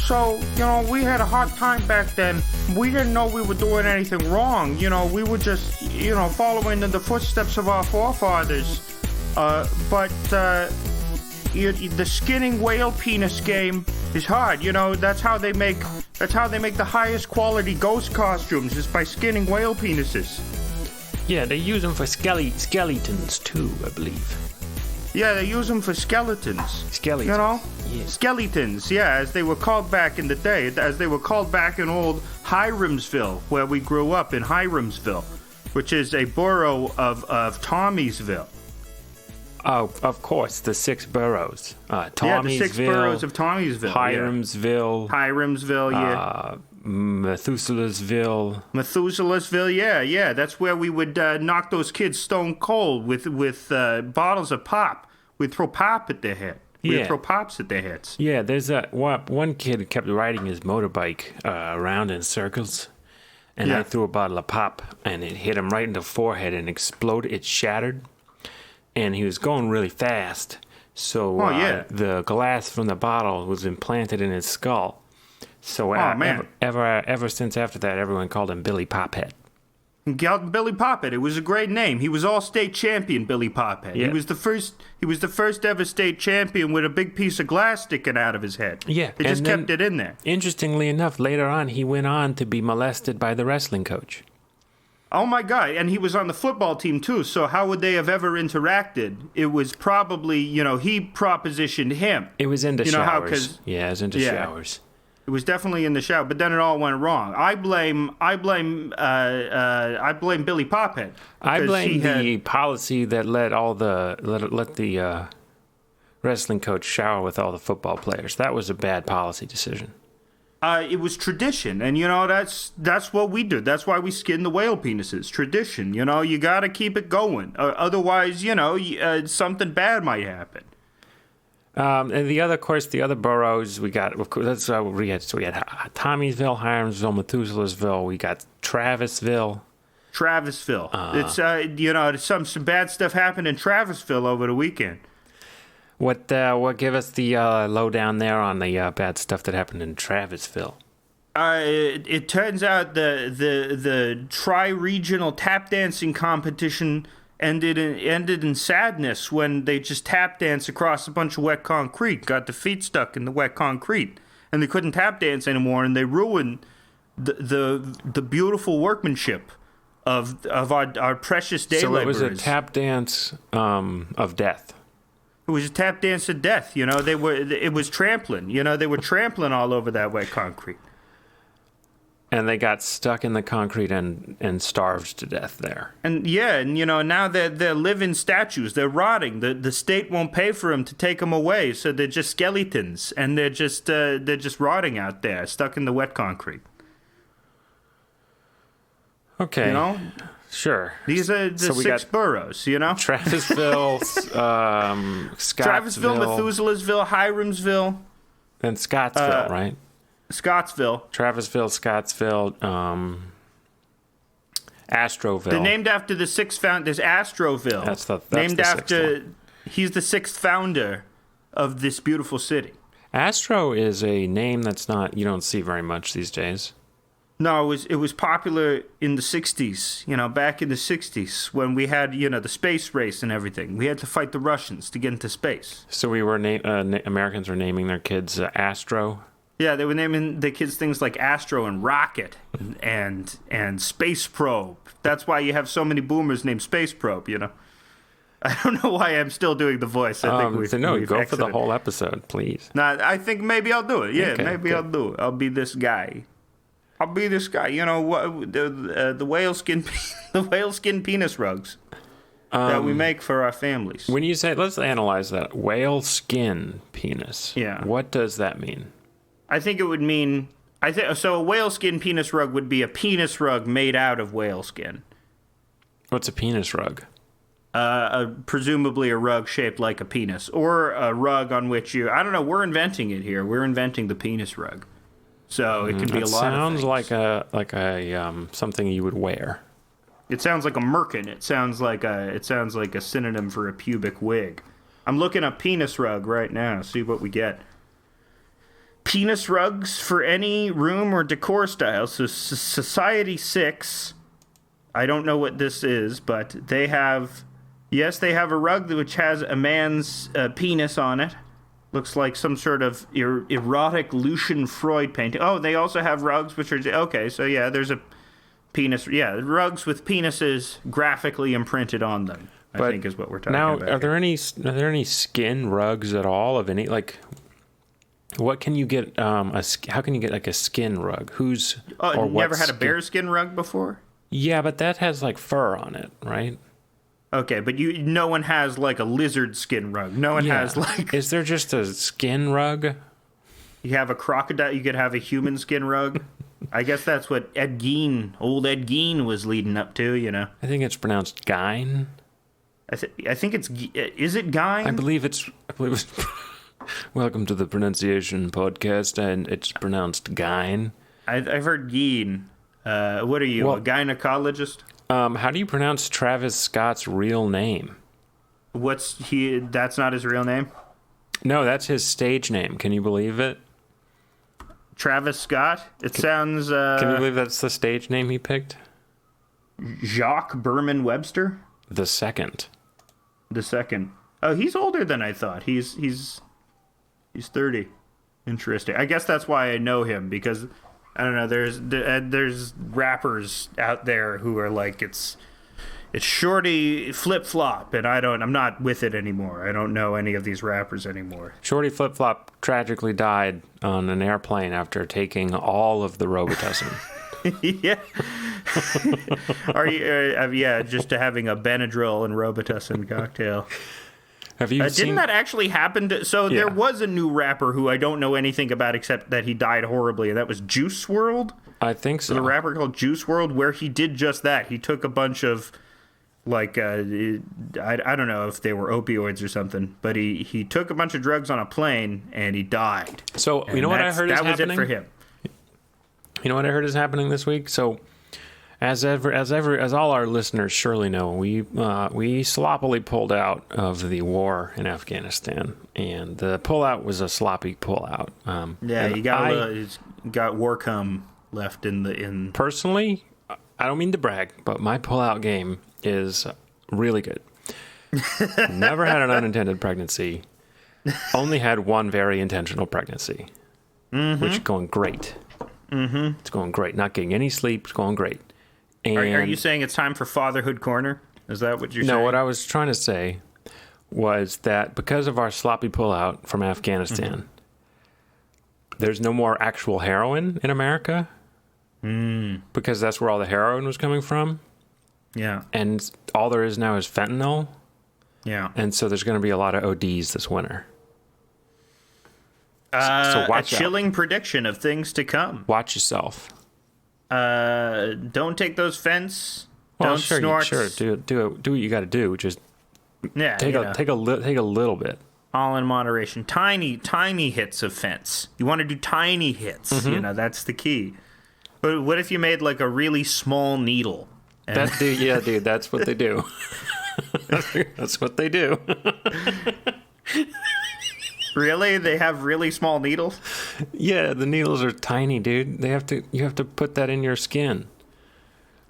So, we had a hard time back then. We didn't know we were doing anything wrong. We were just, following in the footsteps of our forefathers. But the skinning whale penis game is hard. That's how they make the highest quality ghost costumes, is by skinning whale penises. Yeah, they use them for skeletons too, I believe. Yeah, they use them for skeletons. Skeletons. Yeah. Skeletons, yeah, as they were called back in the day, as they were called back in old Hiramsville, where we grew up in Hiramsville, which is a borough of Tommysville. Oh, of course, the 6 boroughs. Tommysville. Yeah, the 6 boroughs of Tommysville. Hiramsville. Yeah. Hiramsville, yeah. Methuselahsville, yeah. That's where we would knock those kids stone cold with bottles of pop. We'd throw pop at their head. We'd throw pops at their heads. Yeah, there's one kid who kept riding his motorbike around in circles, and I threw a bottle of pop, and it hit him right in the forehead and exploded. It shattered, and he was going really fast. So the glass from the bottle was implanted in his skull. So ever since after that, everyone called him Billy Pophead. Billy Pophead. It was a great name. He was all-state champion, Billy Pophead. Yeah. He was the first ever state champion with a big piece of glass sticking out of his head. Yeah. They just kept it in there. Interestingly enough, later on, he went on to be molested by the wrestling coach. Oh, my God. And he was on the football team, too. So how would they have ever interacted? It was probably, he propositioned him. It was in the showers. It was into showers. It was definitely in the shower, but then it all went wrong. I blame Billy Pophead. I blame the policy that let the wrestling coach shower with all the football players. That was a bad policy decision. It was tradition, and that's what we do. That's why we skin the whale penises. Tradition, you got to keep it going. Otherwise, something bad might happen. And the other boroughs we got, of course, that's what we had. So we had Tommysville, Hiramsville, Methuselahsville. We got Travisville. It's some bad stuff happened in Travisville over the weekend. What give us the lowdown there on the bad stuff that happened in Travisville? It turns out the tri-regional tap dancing competition ended in sadness when they just tap dance across a bunch of wet concrete, got their feet stuck in the wet concrete, and they couldn't tap dance anymore, and they ruined the beautiful workmanship of our precious day laborers. So it was a tap dance of death. It was a tap dance of death. It was trampling. They were trampling all over that wet concrete. And they got stuck in the concrete and starved to death there. And now they're living statues. They're rotting. The state won't pay for them to take them away, so they're just skeletons, and they're just rotting out there, stuck in the wet concrete. Okay. Sure. These are the 6 boroughs, Travisville, Scottsville. Methuselahsville, Hiramsville. And Scottsville, right? Scottsville. Travisville, Scottsville, Astroville. They're named after the 6th founder. There's Astroville. That's named the after. One. He's the 6th founder of this beautiful city. Astro is a name you don't see very much these days. No, it was popular in the 60s, back in the 60s when we had, the space race and everything. We had to fight the Russians to get into space. So we were Americans were naming their kids Astro? Yeah, they were naming the kids things like Astro and Rocket and Space Probe. That's why you have so many boomers named Space Probe, I don't know why I'm still doing the voice. I think we've go exited. For the whole episode, please. Nah, I think maybe I'll do it. Yeah, okay, maybe I'll do it. I'll be this guy. The whale skin penis rugs that we make for our families. When you say, let's analyze that, whale skin penis. Yeah. What does that mean? I think it would mean, so a whale skin penis rug would be a penis rug made out of whale skin. What's a penis rug? Presumably a rug shaped like a penis, or a rug on which I don't know, we're inventing it here. We're inventing the penis rug. So it could be a lot of things. Sounds like a something you would wear. It sounds like a merkin. It sounds like a synonym for a pubic wig. I'm looking up penis rug right now. See what we get. penis rugs for any room or decor style. So Society 6, I don't know what this is, but they have a rug which has a man's penis on it. Looks like some sort of erotic Lucian Freud painting. Oh, they also have rugs which are... Okay, so yeah, there's a penis... Yeah, rugs with penises graphically imprinted on them, I think is what we're talking about. Now, are there any skin rugs at all of any... Like, what can you get... how can you get, like, a skin rug? Who's... Oh, you never had a bearskin rug before? Yeah, but that has, like, fur on it, right? Okay, but no one has, like, a lizard skin rug. No one has, like... Is there just a skin rug? You have a crocodile, you could have a human skin rug. I guess that's what old Ed Gein was leading up to, you know. I think it's pronounced Gein. I think it's... Is it Gein? I believe it's... Welcome to the pronunciation podcast, and it's pronounced Gein. I've heard Gein. What are you, a gynecologist? How do you pronounce Travis Scott's real name? That's not his real name? No, that's his stage name. Can you believe it? Travis Scott? It sounds... Can you believe that's the stage name he picked? Jacques Berman Webster? The second. Oh, he's older than I thought. He's 30. Interesting. I guess that's why I know him, because... I don't know. There's rappers out there who are like it's Shorty Flip Flop, and I'm not with it anymore. I don't know any of these rappers anymore. Shorty Flip Flop tragically died on an airplane after taking all of the Robitussin. Yeah. Are you? Just having a Benadryl and Robitussin cocktail. Have you seen... Didn't that actually happen? There was a new rapper who I don't know anything about except that he died horribly, and that was Juice WRLD. I think so. The rapper called Juice WRLD, where he did just that. He took a bunch of, like, I don't know if they were opioids or something, but he took a bunch of drugs on a plane, and he died. So, you know what I heard is happening? That was it for him. You know what I heard is happening this week? So... As all our listeners surely know, we sloppily pulled out of the war in Afghanistan, and the pullout was a sloppy pullout. He's got war cum left in. Personally, I don't mean to brag, but my pullout game is really good. Never had an unintended pregnancy. Only had one very intentional pregnancy, which is going great. Mm-hmm. It's going great. Not getting any sleep. It's going great. Are you saying it's time for Fatherhood Corner? Is that what you're saying? No, what I was trying to say was that because of our sloppy pullout from Afghanistan, there's no more actual heroin in America. Because that's where all the heroin was coming from. Yeah. And all there is now is fentanyl. Yeah. And so there's going to be a lot of ODs this winter. So watch a chilling prediction of things to come. Watch yourself. Don't take those fents. Well, don't snort. Sure. Do what you got to do. Just take a little bit. All in moderation. Tiny hits of fence. You want to do tiny hits. Mm-hmm. That's the key. But what if you made like a really small needle? Dude, that's what they do. That's what they do. Really? They have really small needles? Yeah, the needles are tiny, dude. You have to put that in your skin.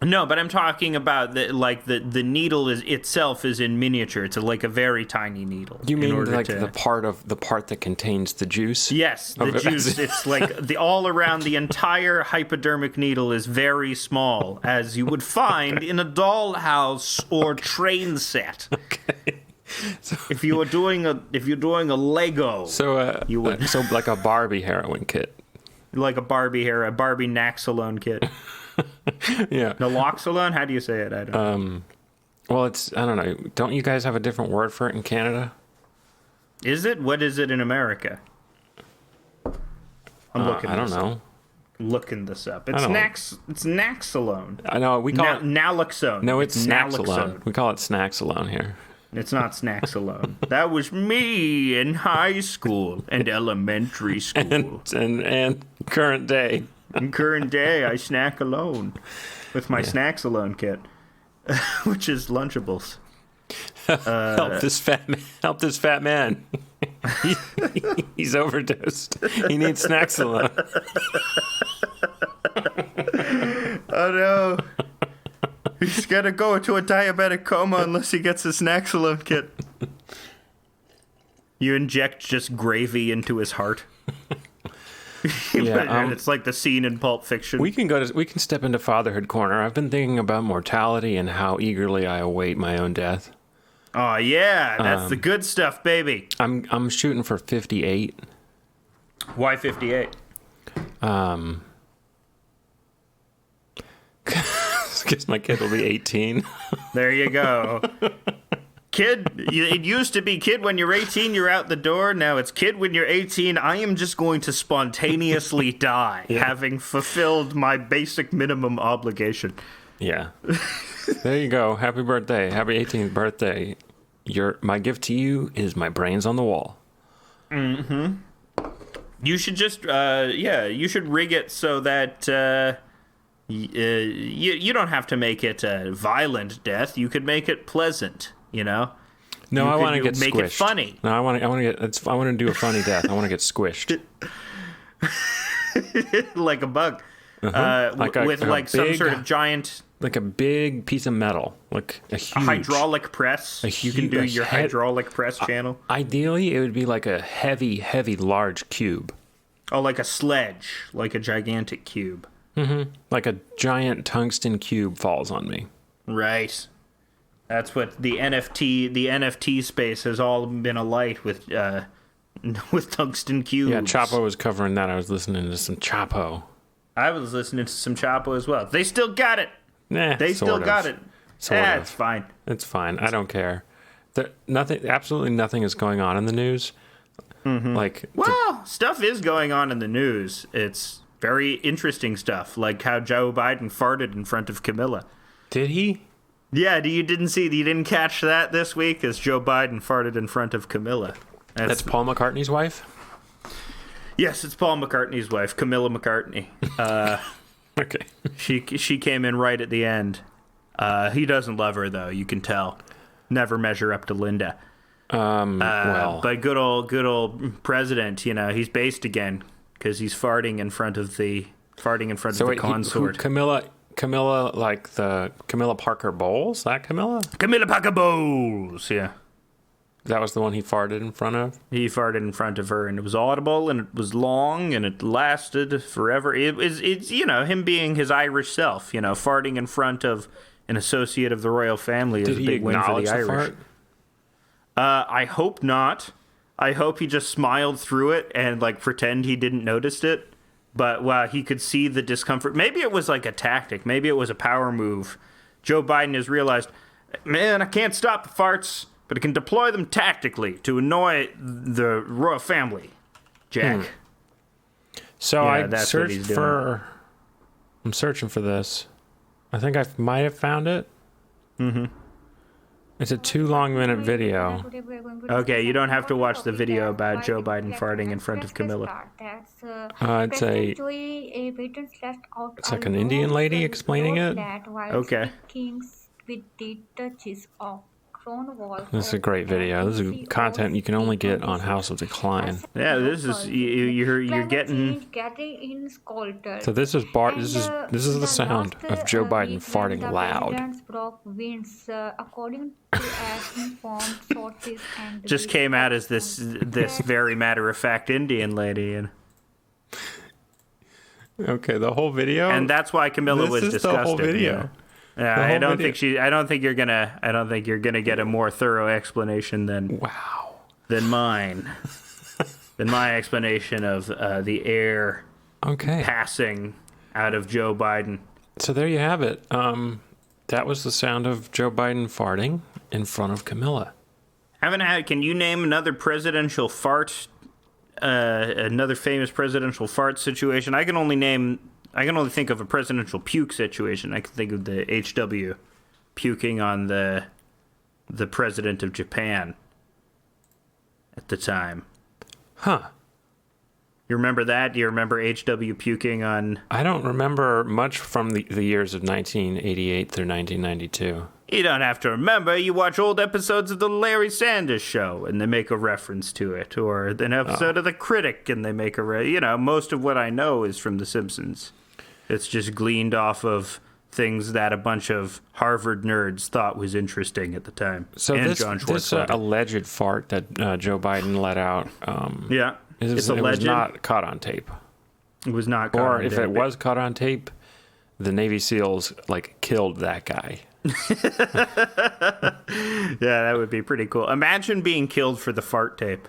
No, but I'm talking about the needle itself is in miniature. It's like a very tiny needle. You mean like the part that contains the juice? Yes, the juice. It's like all around the entire hypodermic needle is very small, as you would find in a dollhouse or train set. Okay. So, if you're doing a Lego, you would like a Barbie heroin kit, like a Barbie naxolone kit. Yeah, naloxone. How do you say it? I don't. Well, I don't know. Don't you guys have a different word for it in Canada? Is it? What is it in America? I'm looking. I don't know. Looking this up. It's naxolone. I know we call it naloxone. No, it's snaxolone. We call it snaxolone here. It's not snaxolone. That was me in high school and elementary school. And current day. In current day, I snack alone with my snaxolone kit, which is Lunchables. Help this fat man. He's overdosed. He needs snaxolone. Oh no. He's gonna go into a diabetic coma unless he gets a snaxolone kit. You inject just gravy into his heart. And it's like the scene in Pulp Fiction. We can step into fatherhood corner. I've been thinking about mortality and how eagerly I await my own death. Oh yeah, that's the good stuff, baby. I'm shooting for 58. Why 58? Because my kid will be 18. There you go. Kid, it used to be kid when you're 18, you're out the door. Now it's kid when you're 18, I am just going to spontaneously die, having fulfilled my basic minimum obligation. Yeah. There you go. Happy birthday. Happy 18th birthday. My gift to you is my brains on the wall. Mm-hmm. You should just, you should rig it so that you don't have to make it a violent death. You could make it pleasant. You know? No, I want to get make squished. It funny. No, I want to do a funny death. I want to get squished. Like a bug. Uh-huh. With some sort of giant... Like a big piece of metal. Like a huge... A hydraulic press. You can do your hydraulic press channel. Ideally, it would be like a heavy, large cube. Oh, like a sledge. Like a gigantic cube. Mm-hmm. Like a giant tungsten cube falls on me. Right. That's what the NFT space has all been alight with tungsten cubes. Yeah, Chapo was covering that. I was listening to some Chapo. I was listening to some Chapo as well. They still got it. Nah, they still got it. It's fine. It's fine. I don't care. Absolutely nothing is going on in the news. Mm-hmm. Stuff is going on in the news. It's very interesting stuff, like how Joe Biden farted in front of Camilla. Did he? Yeah, you didn't catch that this week as Joe Biden farted in front of Camilla. That's Paul McCartney's wife? Yes, it's Paul McCartney's wife, Camilla McCartney. Okay. She came in right at the end. He doesn't love her though, you can tell. Never measure up to Linda. But good old president, he's based again because he's farting in front of the consort. Camilla, like the Camilla Parker Bowles? That Camilla? Camilla Parker Bowles, yeah. That was the one he farted in front of? He farted in front of her, and it was audible, and it was long, and it lasted forever. It's him being his Irish self, farting in front of an associate of the royal family is a big win for the Irish. I hope not. I hope he just smiled through it and, pretend he didn't notice it. But he could see the discomfort. Maybe it was like a tactic. Maybe it was a power move. Joe Biden has realized, man, I can't stop the farts, but I can deploy them tactically to annoy the royal family. Jack. So I'm searching for this. I think I might have found it. Mm-hmm. It's a 2 long-minute video. Okay, you don't have to watch the video about Joe Biden farting in front of Camilla. It's like an Indian lady explaining it. Okay. This is a great video. This is content you can only get on House of Decline. Yeah, this is you're getting. So this is this is the sound of Joe Biden farting loud. Just came out as this very matter-of-fact Indian lady, and okay, the whole video. And that's why Camilla was disgusted. The whole video. Yeah, I don't think you're gonna get a more thorough explanation than mine. Than my explanation of the air passing out of Joe Biden. So there you have it. That was the sound of Joe Biden farting in front of Camilla. Can you name another presidential fart? Another famous presidential fart situation? I can only think of a presidential puke situation. I can think of the HW puking on the president of Japan at the time. Huh. You remember that? Do you remember HW puking on... I don't remember much from the years of 1988 through 1992. You don't have to remember. You watch old episodes of the Larry Sanders Show, and they make a reference to it, or an episode of The Critic, and they make most of what I know is from The Simpsons. It's just gleaned off of things that a bunch of Harvard nerds thought was interesting at the time. So and this alleged fart that Joe Biden let out, it's alleged. It was not caught on tape. It was not caught on tape. Or if it was caught on tape, the Navy SEALs killed that guy. Yeah, that would be pretty cool. Imagine being killed for the fart tape.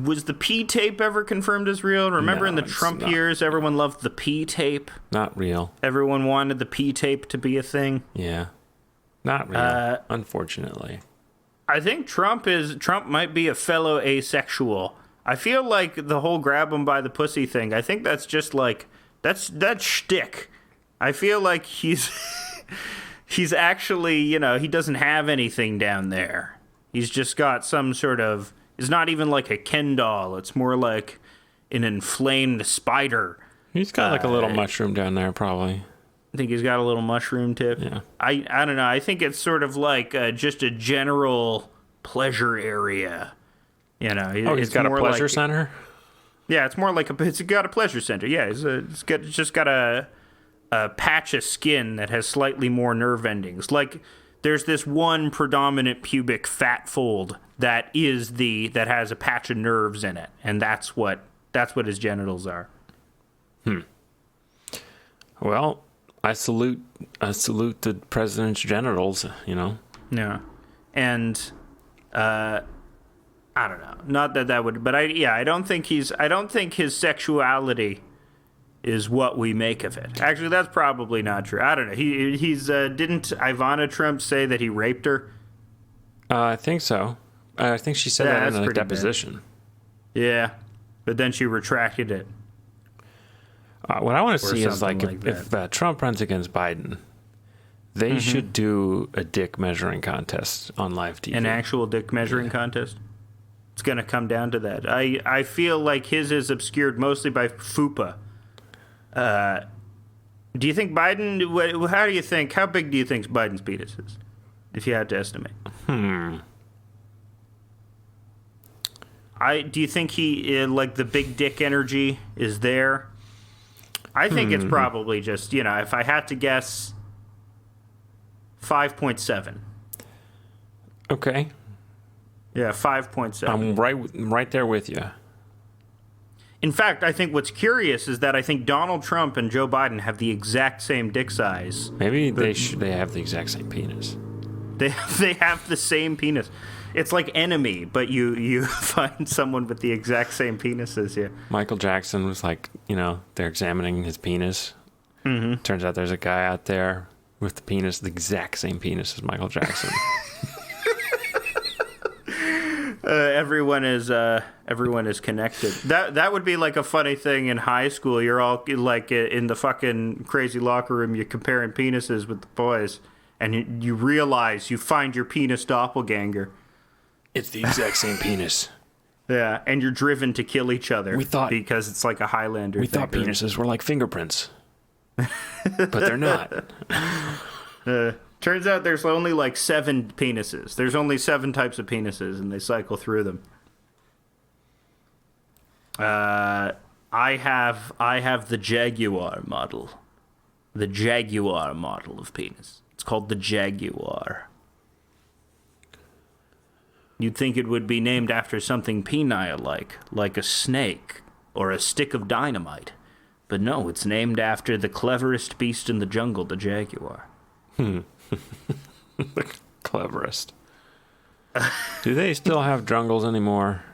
Was the P tape ever confirmed as real? Remember in the Trump years, everyone loved the P tape? Not real. Everyone wanted the P tape to be a thing? Yeah. Not real, unfortunately. I think Trump might be a fellow asexual. I feel like the whole grab him by the pussy thing, I think that's just that's shtick. I feel like he's actually, he doesn't have anything down there. He's just got some sort of, it's not even like a Ken doll. It's more like an inflamed spider. He's got a little mushroom down there, probably. I think he's got a little mushroom tip. Yeah. I don't know. I think it's sort of like just a general pleasure area. He's got a pleasure center? Yeah, it's more like it's got a pleasure center. Yeah, it's just got a patch of skin that has slightly more nerve endings. Like there's this one predominant pubic fat fold that has a patch of nerves in it, and that's what his genitals are. Well, I salute the president's genitals, Yeah. And I don't know. Not that would, but I don't think his sexuality is what we make of it. Actually, that's probably not true. I don't know. He's didn't Ivana Trump say that he raped her? I think so. I think she said that in a deposition. Bad. Yeah, but then she retracted it. What I want to see is if Trump runs against Biden, they should do a dick measuring contest on live TV. An actual dick measuring contest? It's going to come down to that. I feel like his is obscured mostly by FUPA. Do you think Biden, how big do you think Biden's penis is? If you had to estimate. Do you think he, the big dick energy is there? I think it's probably just, if I had to guess, 5.7. Okay. Yeah, 5.7. I'm right there with you. In fact, I think what's curious is that I think Donald Trump and Joe Biden have the exact same dick size. Maybe they have the exact same penis. They have the same penis. It's like Enemy, but you find someone with the exact same penis as you. Michael Jackson was they're examining his penis. Mm-hmm. Turns out there's a guy out there with the exact same penis as Michael Jackson. Everyone is connected. That would be like a funny thing in high school. You're all like in the fucking crazy locker room. You're comparing penises with the boys, and you realize you find your penis doppelganger. It's the exact same penis. Yeah, and you're driven to kill each other. Because it's like a Highlander. We thought penises were like fingerprints, but they're not. Turns out there's only like 7 penises. There's only 7 types of penises, and they cycle through them. I have the Jaguar model. The Jaguar model of penis. It's called the Jaguar. You'd think it would be named after something penile-like a snake or a stick of dynamite. But no, it's named after the cleverest beast in the jungle, the jaguar. The cleverest. Do they still have jungles anymore?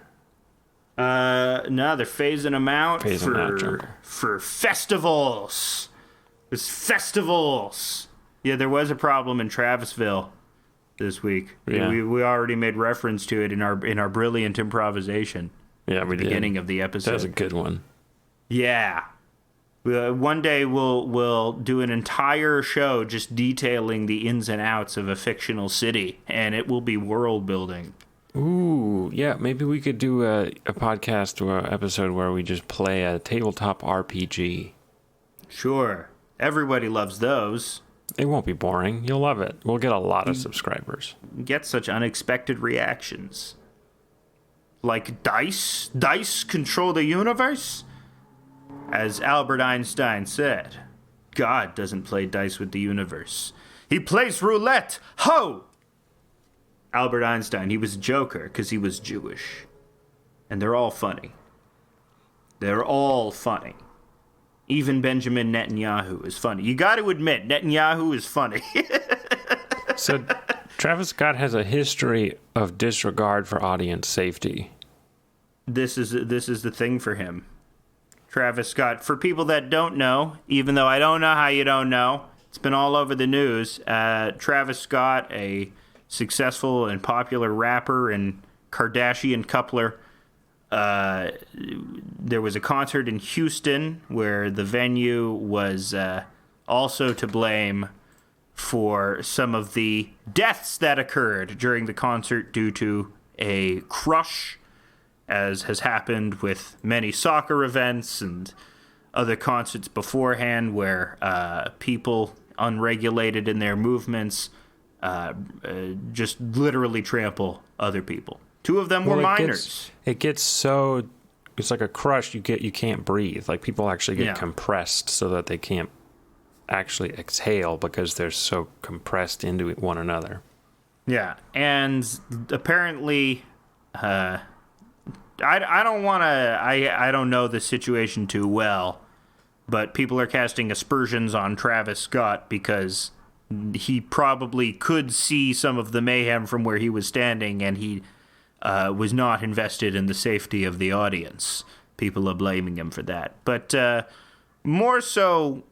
No, they're phasing them out for festivals. There's festivals. Yeah, there was a problem in Travisville this week. Yeah. We already made reference to it in our brilliant improvisation. Yeah, we did. Beginning of the episode. That was a good one. Yeah. One day we'll do an entire show just detailing the ins and outs of a fictional city, and it will be world building. Ooh, yeah. Maybe we could do a podcast or an episode where we just play a tabletop RPG. Sure. Everybody loves those. It won't be boring. You'll love it. We'll get a lot of subscribers. Get such unexpected reactions. Like dice? Dice control the universe? As Albert Einstein said, God doesn't play dice with the universe. He plays roulette. Ho! Albert Einstein, he was a joker because he was Jewish. And they're all funny. They're all funny. Even Benjamin Netanyahu is funny. You got to admit, Netanyahu is funny. So, Travis Scott has a history of disregard for audience safety. This is the thing for him. Travis Scott, for people that don't know, even though I don't know how you don't know, it's been all over the news. Travis Scott, a successful and popular rapper and Kardashian coupler, there was a concert in Houston where the venue was also to blame for some of the deaths that occurred during the concert due to a crush, as has happened with many soccer events and other concerts beforehand where people unregulated in their movements just literally trample other people. Two of them were minors. It gets so, it's like a crush. You can't breathe. Like people actually get compressed so that they can't actually exhale because they're so compressed into one another. Yeah, and apparently, I don't want to. I don't know the situation too well, but people are casting aspersions on Travis Scott because he probably could see some of the mayhem from where he was standing, and he was not invested in the safety of the audience. People are blaming him for that. But more so,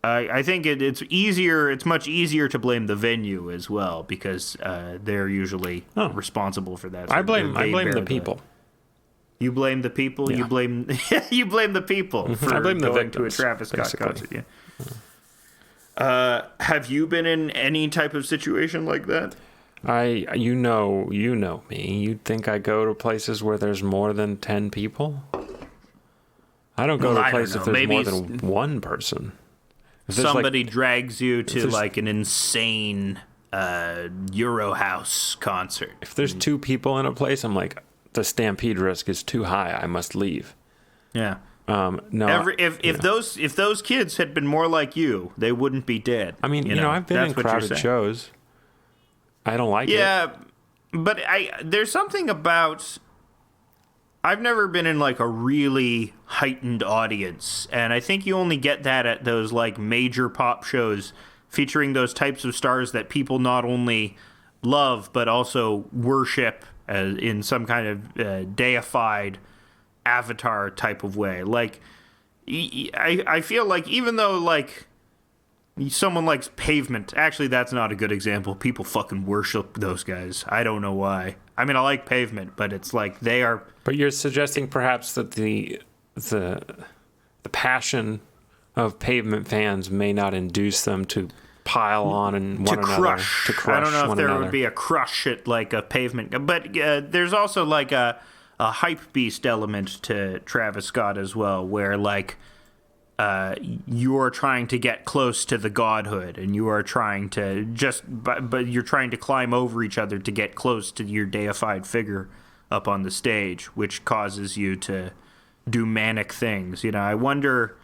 I think it's easier. It's much easier to blame the venue as well because they're usually responsible for that. So I blame the people. You blame the people. Yeah. You blame the people for I blame the going victims, to a Travis Scott basically. concert. Yeah. Have you been in any type of situation like that? You know me. You'd think I go to places where there's more than 10 people? I don't go to a place if there's more than one person. If somebody drags you to like an insane Eurohouse concert. If there's two people in a place, I'm like, the stampede risk is too high. I must leave. Yeah. No. If those kids had been more like you, they wouldn't be dead. I mean, I've been in crowded shows. I don't like it. Yeah, but there's something about... I've never been in, like, a really heightened audience, and I think you only get that at those, like, major pop shows featuring those types of stars that people not only love, but also worship in some kind of deified avatar type of way. Like, I feel like even though, like... Someone likes Pavement. Actually, that's not a good example. People fucking worship those guys. I don't know why. I mean, I like Pavement, but it's like they are... But you're suggesting perhaps that the passion of Pavement fans may not induce them to pile on and one another. To crush. I don't know if there another. would be a crush at like a Pavement. But there's also like a hype beast element to Travis Scott as well, where like... you're trying to get close to the godhood, and you are trying to but you're trying to climb over each other to get close to your deified figure up on the stage, which causes you to do manic things. I wonder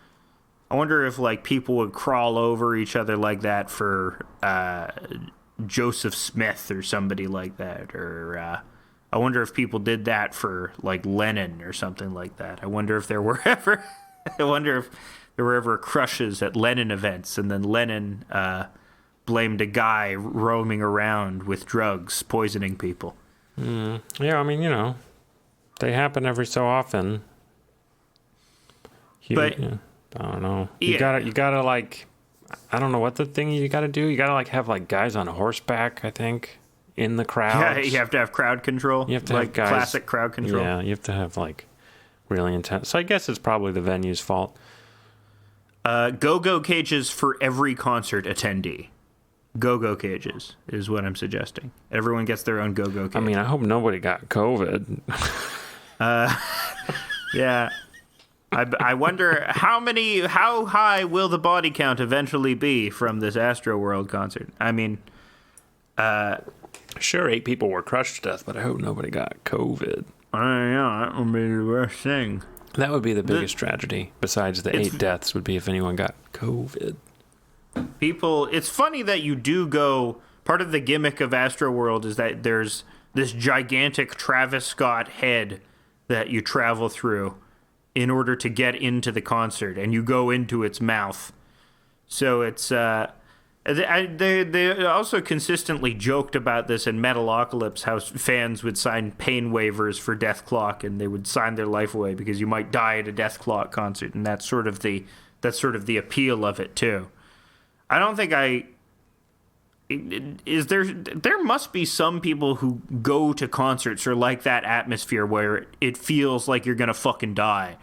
if like people would crawl over each other like that for Joseph Smith or somebody like that, or I wonder if people did that for like Lennon or something like that. I wonder if there were ever there were ever crushes at Lennon events, and then Lennon blamed a guy roaming around with drugs, poisoning people. Yeah, I mean, they happen every so often. But I don't know. You gotta like, I don't know what the thing you gotta do. You gotta like have like guys on horseback, I think, in the crowd. Yeah, you have to have crowd control. You have to like have guys, classic crowd control. Yeah, you have to have like really intense. So I guess it's probably the venue's fault. Go-go cages for every concert attendee. Go-go cages is what I'm suggesting. Everyone gets their own go-go cage. I mean, I hope nobody got COVID. Yeah. I wonder how high will the body count eventually be from this Astroworld concert? I mean, sure, 8 people were crushed to death, but I hope nobody got COVID. Yeah, that would be the worst thing. That would be the biggest tragedy, besides the 8 deaths, would be if anyone got COVID. It's funny that you do go. Part of the gimmick of Astroworld is that there's this gigantic Travis Scott head that you travel through in order to get into the concert, and you go into its mouth. So it's they also consistently joked about this in Metalocalypse, how fans would sign pain waivers for Death Clock, and they would sign their life away because you might die at a Death Clock concert, and that's sort of the appeal of it too. I don't think there must be some people who go to concerts or like that atmosphere where it feels like you're gonna fucking die,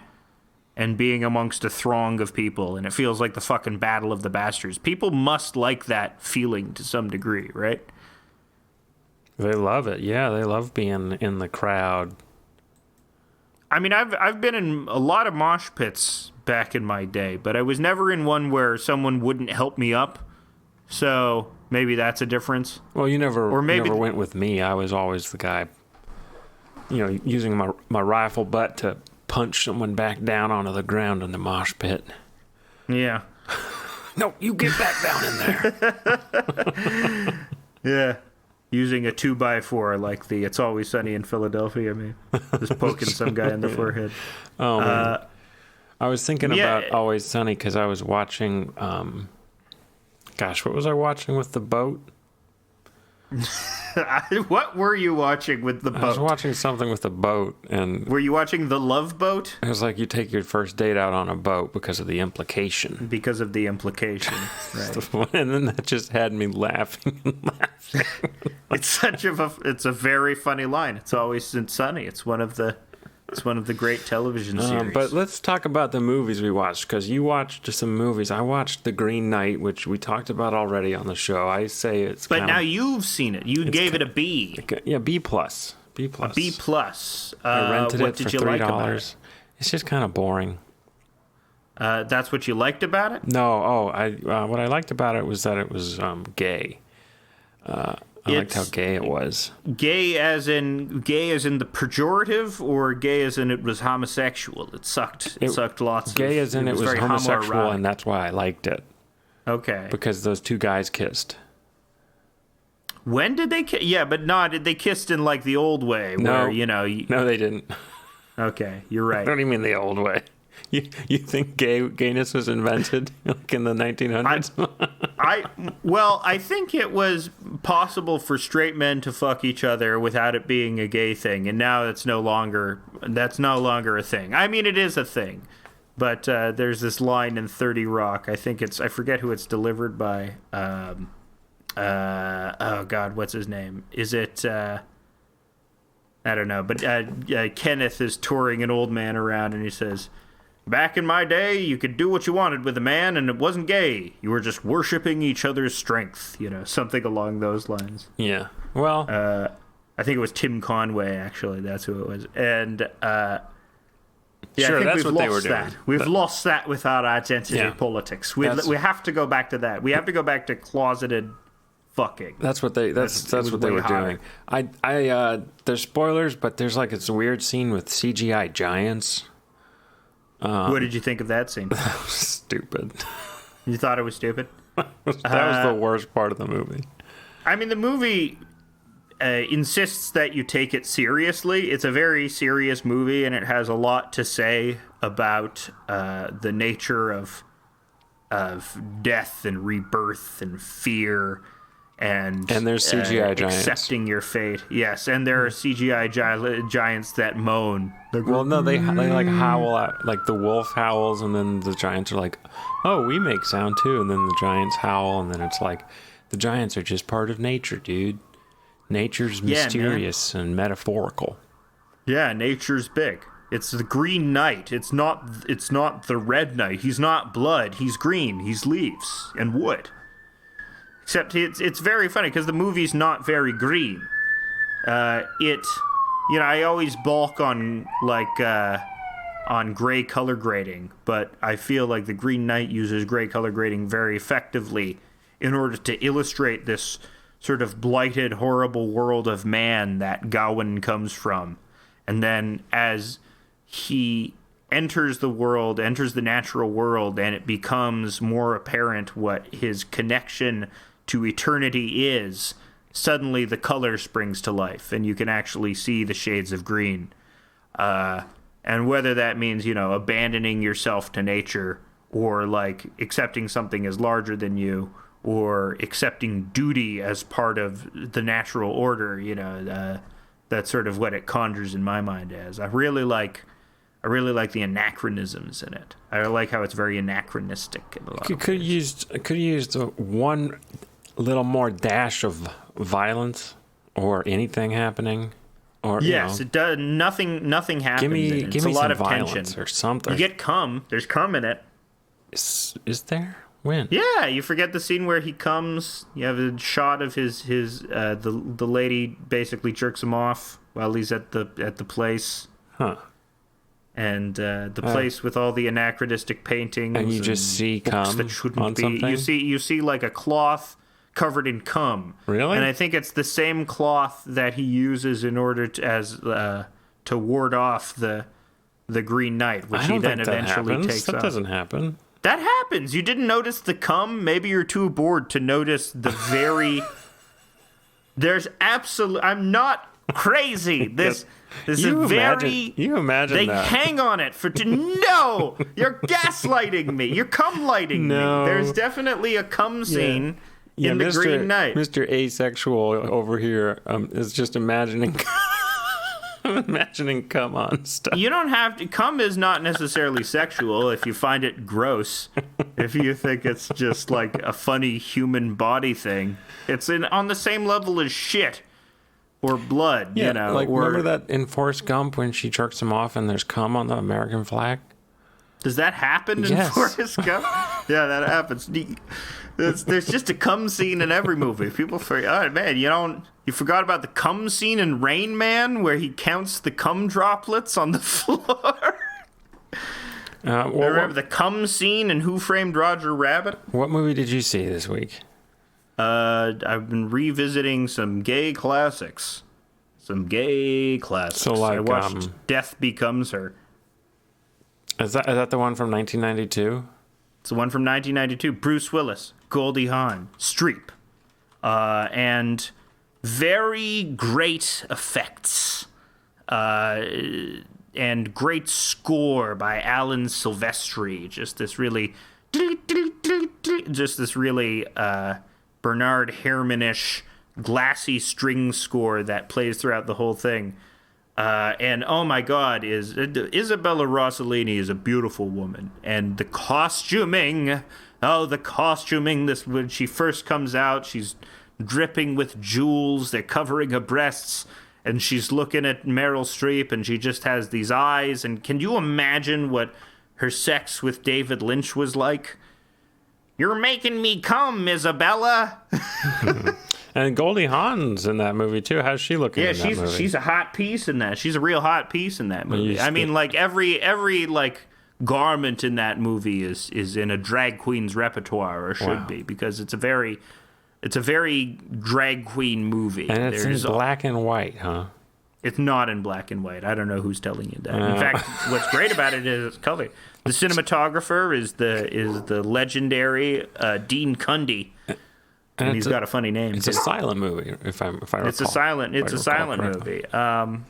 and being amongst a throng of people, and it feels like the fucking Battle of the Bastards. People must like that feeling to some degree, right? They love it. Yeah, they love being in the crowd. I mean, I've been in a lot of mosh pits back in my day, but I was never in one where someone wouldn't help me up. So maybe that's a difference. Well, you never went with me. I was always the guy, using my rifle butt to punch someone back down onto the ground in the mosh pit. Yeah. No, you get back down in there. Yeah. Using a 2x4 like the It's Always Sunny in Philadelphia, man. Just poking some guy in the forehead. Oh, man. I was thinking about Always Sunny because I was watching, what was I watching with the boat? What were you watching with the boat? I was watching something with the boat, and were you watching The Love Boat? It was like you take your first date out on a boat because of the implication. Because of the implication, right? And then that just had me laughing and laughing. It's a very funny line. It's Always Sunny. It's one of the great television series. But let's talk about the movies we watched, because you watched some movies. I watched The Green Knight, which we talked about already on the show. I say it's But now you've seen it. You gave it a B. Yeah, B+. B+. A B+. I rented it for $3. Like about it? It's just kind of boring. That's what you liked about it? No. What I liked about it was that it was gay. I liked how gay it was. Gay as in the pejorative, or gay as in it was homosexual? It sucked lots of... Gay as in it was homosexual, and that's why I liked it. Okay. Because those two guys kissed. When did they kiss? Yeah, but they kissed in like the old way. No. Where, No, they didn't. Okay, you're right. I don't even mean the old way. You think gayness was invented like in the 1900s? I think it was possible for straight men to fuck each other without it being a gay thing, and now that's no longer a thing. I mean, it is a thing, but there's this line in 30 Rock. I forget who it's delivered by. Oh God, what's his name? Is it? I don't know, but Kenneth is touring an old man around, and he says, "Back in my day, you could do what you wanted with a man, and it wasn't gay. You were just worshiping each other's strength." Something along those lines. Yeah. Well, I think it was Tim Conway, actually. That's who it was. And sure, I think that's what they were doing. We've lost that with our identity politics. We have to go back to that. We have to go back to closeted fucking. That's what they were doing. There's spoilers, but there's like this weird scene with CGI giants. What did you think of that scene? That was stupid. You thought it was stupid? That was the worst part of the movie. I mean, the movie insists that you take it seriously. It's a very serious movie, and it has a lot to say about the nature of death and rebirth and fear. And there's CGI giants. Accepting your fate. Yes, and there are CGI giants that moan. Well, no, they like howl out, like the wolf howls, and then the giants are like, "Oh, we make sound too," and then the giants howl, and then it's like, the giants are just part of nature, dude. Nature's mysterious and metaphorical. Yeah, nature's big. It's the Green Knight. It's not the Red Knight. He's not blood. He's green. He's leaves and wood. Except it's very funny because the movie's not very green. I always balk on like on gray color grading, but I feel like the Green Knight uses gray color grading very effectively in order to illustrate this sort of blighted, horrible world of man that Gawain comes from. And then as he enters the natural world, and it becomes more apparent what his connection to eternity is, suddenly the color springs to life, and you can actually see the shades of green. And whether that means, abandoning yourself to nature, or like accepting something as larger than you, or accepting duty as part of the natural order, that's sort of what it conjures in my mind as. I really like the anachronisms in it. I like how it's very anachronistic in a lot of ways. Could you use one little more dash of violence or anything happening? Or, yes, it does. Nothing happens. Give me a lot of tension or something. You get cum. There's cum in it. Is there? When? Yeah, you forget the scene where he comes. You have a shot of the lady basically jerks him off while he's at the place. Huh. And the place with all the anachronistic paintings. And you just see cum that shouldn't on be. something? You see like a cloth covered in cum. Really? And I think it's the same cloth that he uses in order to ward off the Green Knight, which he then eventually takes off. That doesn't happen. That happens. You didn't notice the cum? Maybe you're too bored to notice the very... There's absolute... I'm not crazy. This is a very... You imagine they that. They hang on it for... No! You're gaslighting me. You're cum-lighting me. There's definitely a cum scene in the Green Knight. Mr. Asexual over here is just imagining... I'm imagining cum on stuff. You don't have to. Cum is not necessarily sexual if you find it gross. If you think it's just like a funny human body thing, it's on the same level as shit or blood. Like remember that in Forrest Gump when she jerks him off and there's cum on the American flag? Does that happen in Forrest Gump? Yeah, that happens. There's just a cum scene in every movie. People forget. Oh man, you forgot about the cum scene in Rain Man where he counts the cum droplets on the floor. Remember the cum scene in Who Framed Roger Rabbit? What movie did you see this week? I've been revisiting some gay classics. So like, I watched Death Becomes Her. Is that the one from 1992? It's the one from 1992. Bruce Willis, Goldie Hawn, Streep, and very great effects, and great score by Alan Silvestri. Just this really Bernard Herrmann-ish glassy string score that plays throughout the whole thing. And oh my God, Isabella Rossellini is a beautiful woman, and the costuming. This when she first comes out, she's dripping with jewels. They're covering her breasts, and she's looking at Meryl Streep, and she just has these eyes. And can you imagine what her sex with David Lynch was like? You're making me come, Isabella. And Goldie Hawn's in that movie too. How's she looking in that movie? Yeah, she's a hot piece in that. She's a real hot piece in that movie. I mean, like every like garment in that movie is in a drag queen's repertoire, or should be, because it's a very drag queen movie. And it's in black and white, huh? It's not in black and white. I don't know who's telling you that. In fact, what's great about it is it's color. The cinematographer is the legendary Dean Cundy. And he's got a funny name. It's a silent movie, if I recall. It's a silent movie.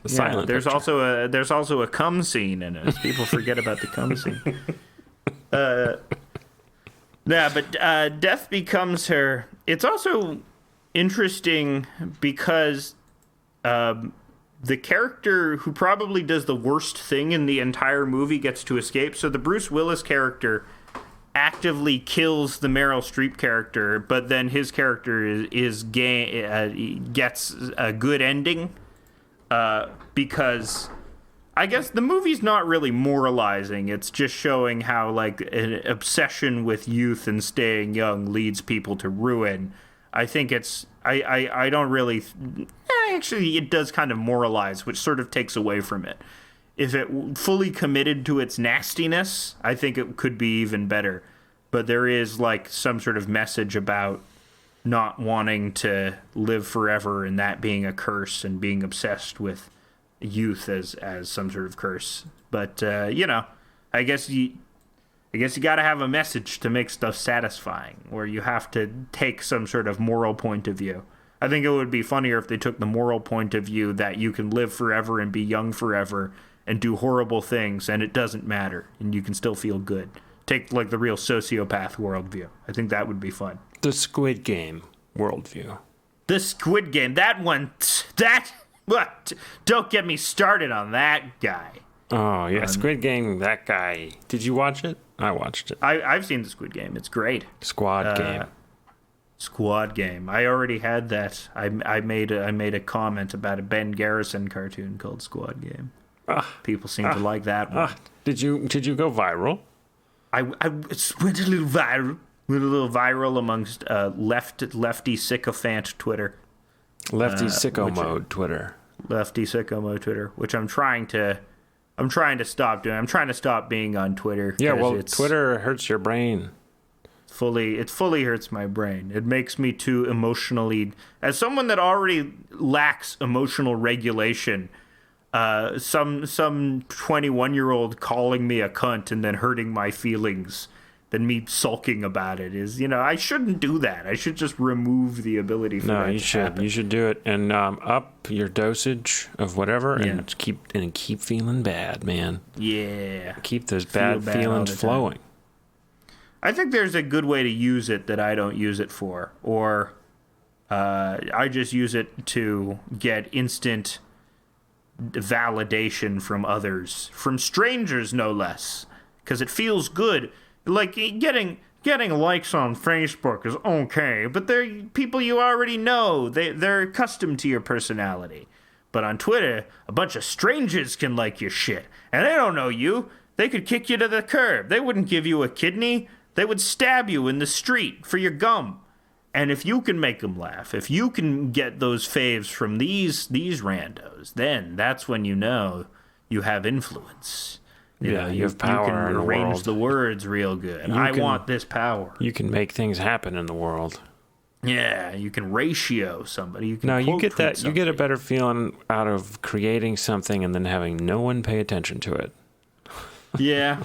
There's also a cum scene in it. People forget about the cum scene. Death Becomes Her. It's also interesting because the character who probably does the worst thing in the entire movie gets to escape. So the Bruce Willis character actively kills the Meryl Streep character, but then his character is gay, gets a good ending, because I guess the movie's not really moralizing. It's just showing how like an obsession with youth and staying young leads people to ruin. I think it's I don't really actually it does kind of moralize, which sort of takes away from it. if it fully committed to its nastiness, I think it could be even better. But there is like some sort of message about not wanting to live forever and that being a curse and being obsessed with youth as some sort of curse. But I guess you got to have a message to make stuff satisfying, or you have to take some sort of moral point of view. I think it would be funnier if they took the moral point of view that you can live forever and be young forever and do horrible things and it doesn't matter and you can still feel good. Take like the real sociopath worldview. I think that would be fun. The Squid Game worldview. The Squid Game. What? Don't get me started on that guy. Oh, yeah, Squid Game, that guy. Did you watch it? I watched it. I've seen the Squid Game. It's great. Squad Game. Squad Game. I already had that. I made a comment about a Ben Garrison cartoon called Squad Game. People seem to like that one. Did you go viral? I went a little viral amongst lefty sycophant Twitter. Lefty sicko mode Twitter. Lefty sicko mode Twitter, which I'm trying to stop doing. I'm trying to stop being on Twitter. Yeah, well, Twitter hurts your brain. It fully hurts my brain. It makes me too emotionally, as someone that already lacks emotional regulation. Some 21-year-old calling me a cunt and then hurting my feelings, then me sulking about it is, I shouldn't do that. I should just remove the ability for that. No, you should. Happen. You should do it and up your dosage of whatever and keep feeling bad, man. Yeah. Keep those bad feelings flowing. I think there's a good way to use it that I don't use it for, or I just use it to get instant validation from others, from strangers no less, because it feels good. Like getting likes on Facebook is okay, but they're people you already know. They're accustomed to your personality. But on Twitter, a bunch of strangers can like your shit, and they don't know you. They could kick you to the curb. They wouldn't give you a kidney. They would stab you in the street for your gum. And if you can make them laugh, if you can get those faves from these randos, then that's when you know you have influence. You have power. You can arrange the words real good. I want this power. You can make things happen in the world. Yeah, you can ratio somebody. You get that. You get a better feeling out of creating something and then having no one pay attention to it. Yeah.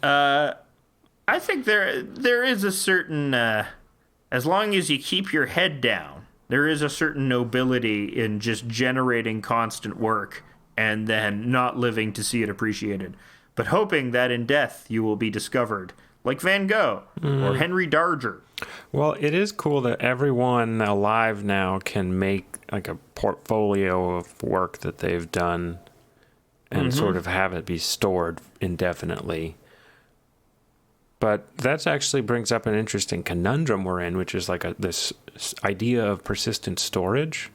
I think there is a certain, as long as you keep your head down, there is a certain nobility in just generating constant work and then not living to see it appreciated, but hoping that in death you will be discovered, like Van Gogh or Henry Darger. Well, it is cool that everyone alive now can make like a portfolio of work that they've done and sort of have it be stored indefinitely. But that actually brings up an interesting conundrum we're in, which is like this idea of persistent storage.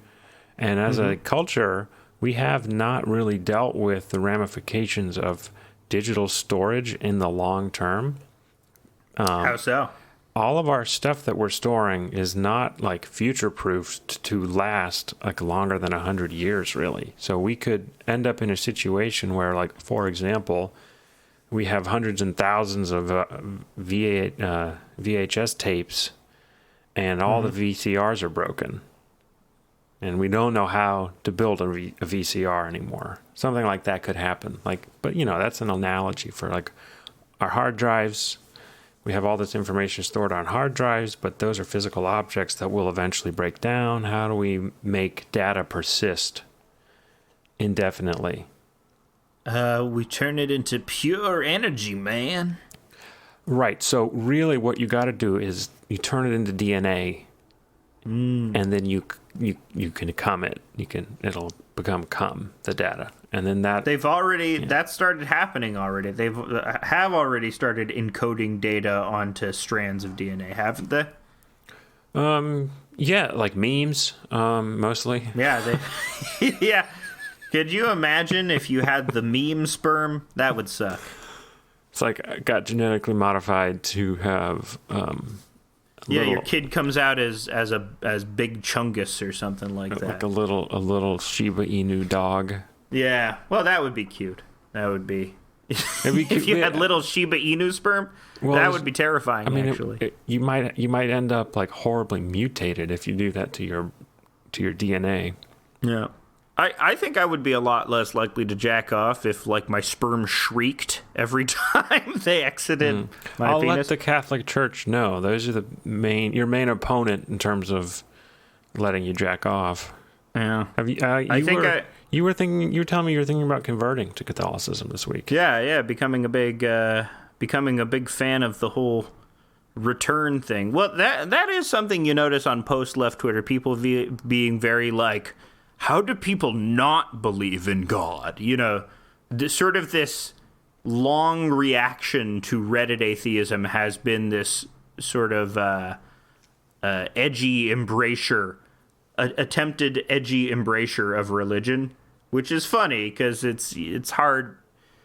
And as a culture, we have not really dealt with the ramifications of digital storage in the long term. How so? All of our stuff that we're storing is not like future-proofed to last like longer than 100 years, really. So we could end up in a situation where, like, for example, we have hundreds and thousands of VHS tapes, and all the VCRs are broken. And we don't know how to build a VCR anymore. Something like that could happen. But that's an analogy for like our hard drives. We have all this information stored on hard drives, but those are physical objects that will eventually break down. How do we make data persist indefinitely? We turn it into pure energy, man. Right. So really what you got to do is you turn it into DNA, and then you can cum it. It'll become the data. And then that that started happening already. Have already started encoding data onto strands of DNA, haven't they? Yeah, like memes, mostly. Yeah, yeah. Could you imagine if you had the meme sperm? That would suck. It's like I got genetically modified to have. Your kid comes out as Big Chungus or something like that. Like a little Shiba Inu dog. Yeah, well, that would be cute. That would be. Maybe If you had little Shiba Inu sperm, that would be terrifying. Actually, you might end up like horribly mutated if you do that to your DNA. Yeah. I think I would be a lot less likely to jack off if, like, my sperm shrieked every time they exited my I'll penis. let the Catholic Church know. Those are your main opponent in terms of letting you jack off. Yeah. Have you? You were telling me you were thinking about converting to Catholicism this week. Yeah, becoming a big fan of the whole return thing. Well, that is something you notice on post-left Twitter. People being very like, how do people not believe in God? You know, sort of this long reaction to Reddit atheism has been this sort of edgy embracer, attempted edgy embracer of religion, which is funny because it's hard.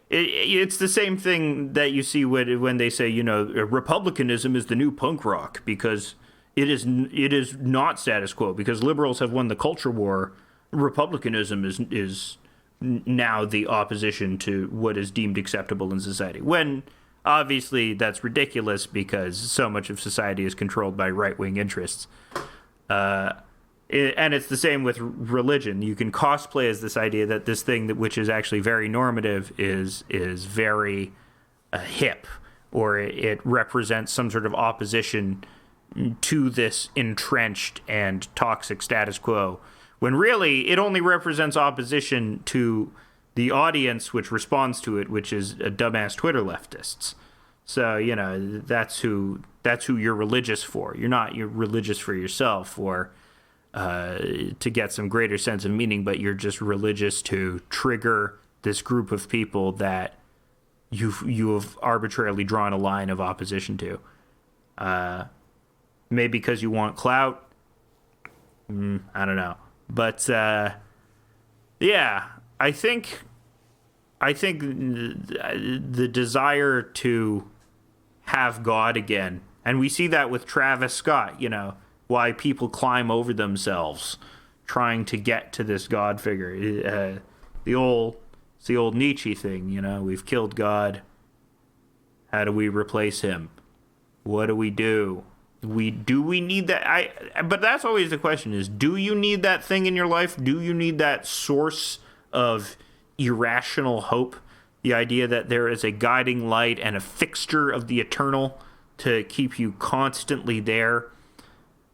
It's the same thing that you see when they say, you know, republicanism is the new punk rock, because it is not status quo, because liberals have won the culture war. Republicanism is now the opposition to what is deemed acceptable in society, when obviously that's ridiculous because so much of society is controlled by right-wing interests. And it's the same with religion. You can cosplay as this idea that this thing which is actually very normative is very hip, or it represents some sort of opposition to this entrenched and toxic status quo, when really it only represents opposition to the audience which responds to it, which is dumbass Twitter leftists. So, you know, that's who you're religious for. You're religious for yourself or to get some greater sense of meaning, but you're just religious to trigger this group of people that you have arbitrarily drawn a line of opposition to. Maybe because you want clout. I don't know. But yeah, I think the desire to have God again, and we see that with Travis Scott, you know, why people climb over themselves trying to get to this God figure. The old Nietzsche thing, you know, we've killed God. How do we replace him? What do we do? Do we need that? But that's always the question: is do you need that thing in your life? Do you need that source of irrational hope? The idea that there is a guiding light and a fixture of the eternal to keep you constantly there.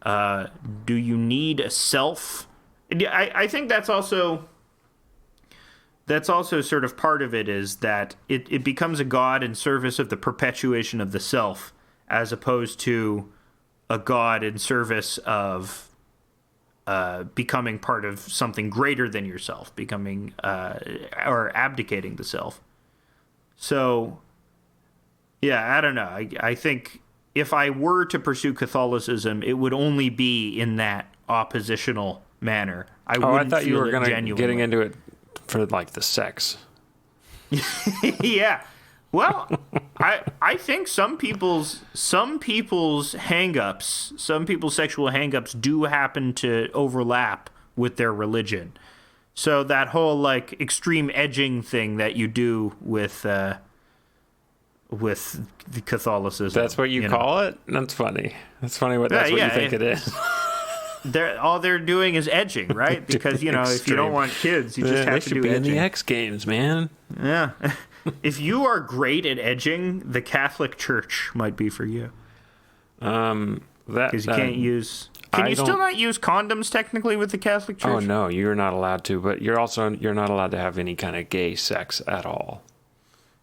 Do you need a self? I think that's also sort of part of it, is that it becomes a god in service of the perpetuation of the self, as opposed to a god in service of becoming part of something greater than yourself, becoming or abdicating the self. So, yeah, I don't know. I think if I were to pursue Catholicism, it would only be in that oppositional manner. I thought you were getting into it for like the sex. Yeah. Well, I think some people's hang-ups, some people's sexual hang-ups do happen to overlap with their religion. So that whole like extreme edging thing that you do with the Catholicism. That's what you call it? That's funny. That's funny. That's what you think it is. All they're doing is edging, right? Because, you know, if you don't want kids, you just have to do edging. They should be in the X Games, man. Yeah. If you are great at edging, the Catholic Church might be for you. Because you can't use... Can you still not use condoms technically with the Catholic Church? Oh, no, you're not allowed to. But you're not allowed to have any kind of gay sex at all.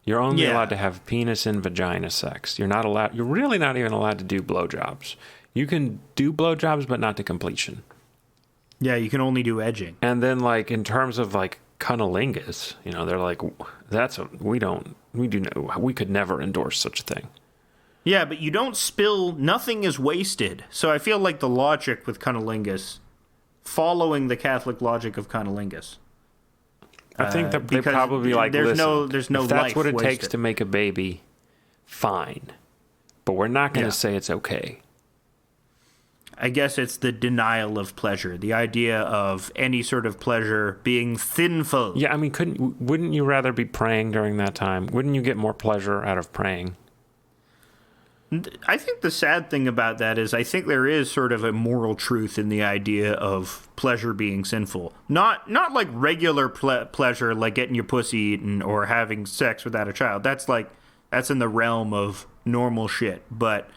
You're only allowed to have penis and vagina sex. You're really not even allowed to do blowjobs. You can do blowjobs, but not to completion. Yeah, you can only do edging. And then, like, in terms of, like, cunnilingus, you know, they're like, we could never endorse such a thing. Yeah, but you don't spill, nothing is wasted. So I feel like the logic with cunnilingus, following the Catholic logic of cunnilingus. I think that they probably like, there's no if life that's what it wasted. takes to make a baby, fine. But we're not going to say it's okay. I guess it's the denial of pleasure, the idea of any sort of pleasure being sinful. Yeah, I mean, wouldn't you rather be praying during that time? Wouldn't you get more pleasure out of praying? I think the sad thing about that is I think there is sort of a moral truth in the idea of pleasure being sinful. Not like regular pleasure, like getting your pussy eaten or having sex without a child. That's in the realm of normal shit. But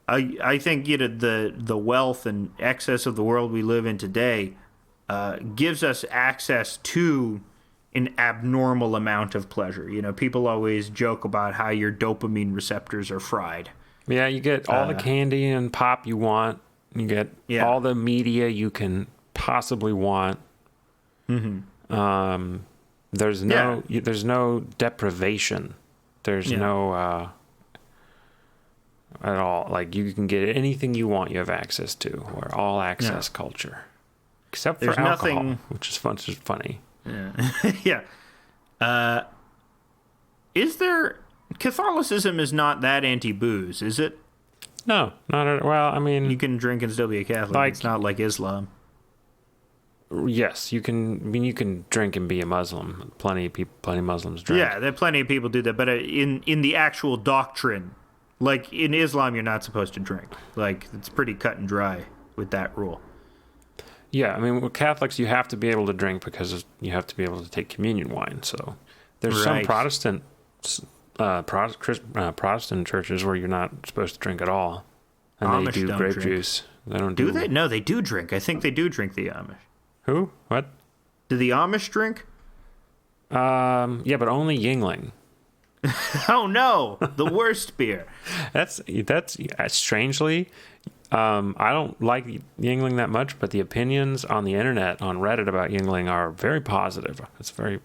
I think the wealth and excess of the world we live in today gives us access to an abnormal amount of pleasure. People always joke about how your dopamine receptors are fried. Yeah, you get all the candy and pop you want. You get all the media you can possibly want. Mm-hmm. There's no deprivation. There's no at all. Like, you can get anything you want, you have access to. We're all access culture. Except for alcohol, which is fun. It's just funny. Yeah. Yeah. Is there... Catholicism is not that anti-booze, is it? No, not at... Well, I mean... You can drink and still be a Catholic. It's not like Islam. Yes, you can... I mean, you can drink and be a Muslim. Plenty of Muslims drink. Yeah, there are plenty of people do that. But in the actual doctrine, like in Islam, you're not supposed to drink. Like, it's pretty cut and dry with that rule. Yeah, I mean, with Catholics, you have to be able to drink because you have to be able to take communion wine. So there's some Protestant churches where you're not supposed to drink at all, and Amish they do grape juice. They don't do. Do they? No, they do drink. I think they do drink, the Amish. Who? What? Do the Amish drink? Yeah, but only Yingling. Oh no, the worst beer. That's strangely. I don't like Yingling that much, but the opinions on the internet, on Reddit about Yingling are very positive. It's very